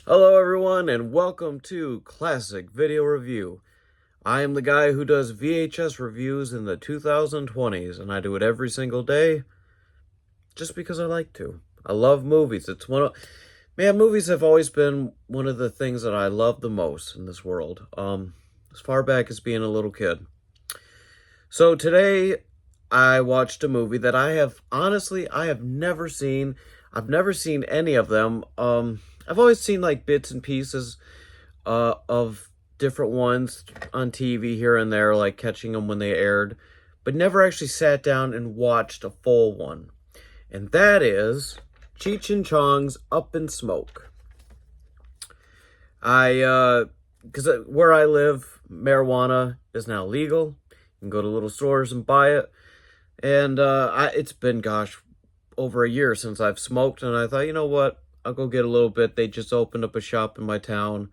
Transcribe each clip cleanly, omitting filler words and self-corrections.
Hello everyone and welcome to Classic Video Review. I am the guy who does VHS reviews in the 2020s and I do it every single day just because I like to. I love movies. Movies have always been one of the things that I love the most in this world. As far back as being a little kid. So today I watched a movie that I have never seen. I've never seen any of them. I've always seen like bits and pieces of different ones on TV here and there, like catching them when they aired, but never actually sat down and watched a full one. And that is Cheech and Chong's Up in Smoke. Because where I live, marijuana is now legal. You can go to little stores and buy it. And it's been, over a year since I've smoked, and I thought, you know what? I'll go get a little bit. They just opened up a shop in my town.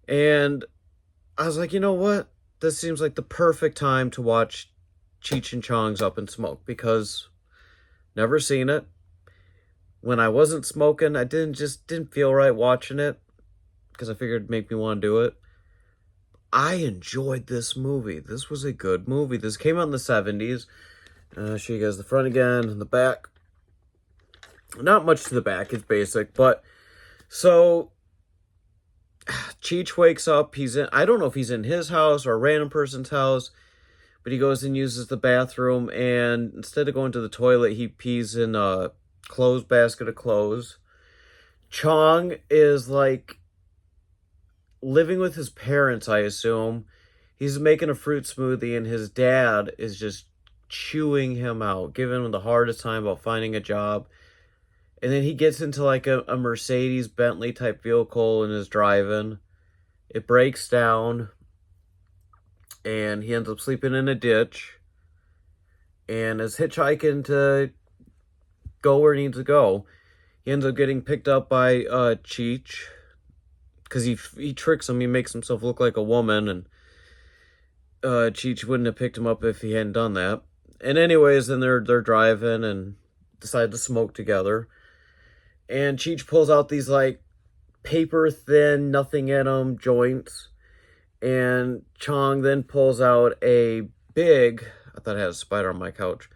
And I was like, you know what? This seems like the perfect time to watch Cheech and Chong's Up in Smoke because never seen it. When I wasn't smoking, I didn't feel right watching it because I figured it'd make me want to do it. I enjoyed this movie. This was a good movie. This came out in the 70s. Show you guys the front again and the back. Not much to the back, it's basic, but so Cheech wakes up, I don't know if he's in his house or a random person's house, but he goes and uses the bathroom, and instead of going to the toilet, he pees in a clothes basket of clothes. Chong is like living with his parents, I assume. He's making a fruit smoothie, and his dad is just chewing him out, giving him the hardest time about finding a job. And then he gets into like a Mercedes Bentley type vehicle and is driving. It breaks down. And he ends up sleeping in a ditch. And is hitchhiking to go where he needs to go. He ends up getting picked up by Cheech. Because he tricks him. He makes himself look like a woman. And Cheech wouldn't have picked him up if he hadn't done that. And anyways, then they're driving and decide to smoke together. And Cheech pulls out these, like, paper-thin, nothing-in-them joints. And Chong then pulls out a big... I thought I had a spider on my couch.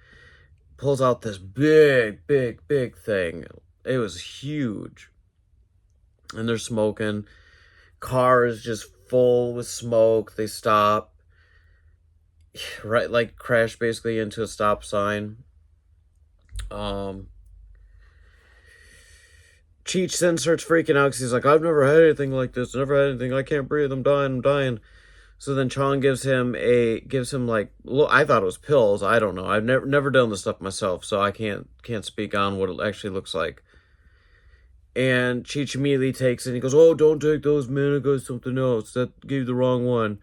Pulls out this big thing. It was huge. And they're smoking. Car is just full with smoke. They stop. Right, like, crash basically into a stop sign. Cheech then starts freaking out because he's like, I've never had anything like this. Never had anything. I can't breathe. I'm dying. So then Chong gives him like, look, I thought it was pills. I don't know. I've never done this stuff myself, so I can't speak on what it actually looks like. And Cheech immediately takes it and he goes, oh, don't take those, man. I got something else. That gave you the wrong one.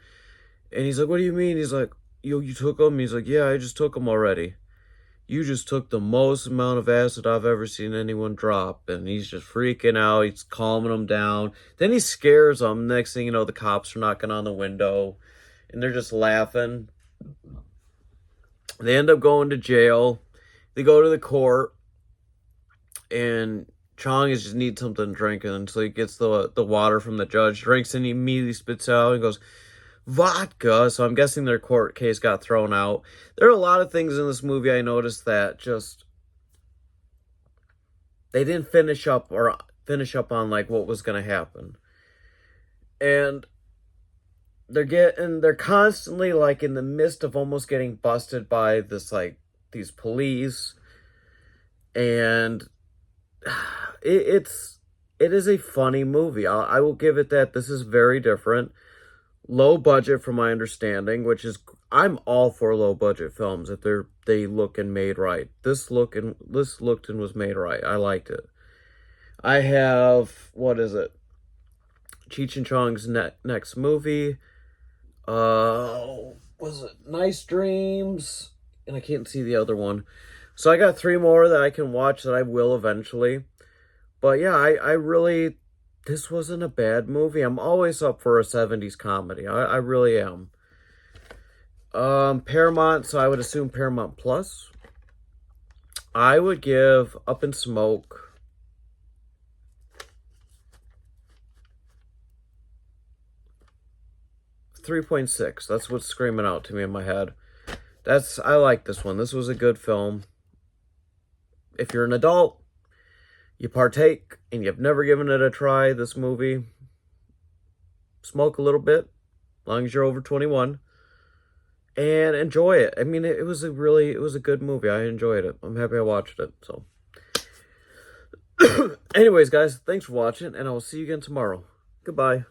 And he's like, what do you mean? He's like, yo, you took them? He's like, yeah, I just took them already. You just took the most amount of acid I've ever seen anyone drop. And he's just freaking out. He's calming them down. Then he scares them. Next thing you know, the cops are knocking on the window. And they're just laughing. They end up going to jail. They go to the court. And Chong just needs something to drink. And so he gets the water from the judge. Drinks and he immediately spits out and goes, vodka. So I'm guessing their court case got thrown out. There are a lot of things in this movie I noticed that just they didn't finish up on like what was going to happen. And they're constantly like in the midst of almost getting busted by these police. And it is a funny movie. I will give it that. This is very different. Low budget from my understanding, which is, I'm all for low budget films if they look and made right. This looked and was made right. I liked it. I have, what is it? Cheech and Chong's next movie. Was it Nice Dreams? And I can't see the other one. So I got 3 more that I can watch that I will eventually. But yeah, I really... This wasn't a bad movie. I'm always up for a 70s comedy. I really am. Paramount, so I would assume Paramount Plus. I would give Up in Smoke 3.6. That's what's screaming out to me in my head. I like this one. This was a good film. If you're an adult, you partake, and you've never given it a try, this movie, smoke a little bit, as long as you're over 21, and enjoy it. I mean, it was a good movie. I enjoyed it. I'm happy I watched it, so. Anyways, guys, thanks for watching, and I will see you again tomorrow. Goodbye.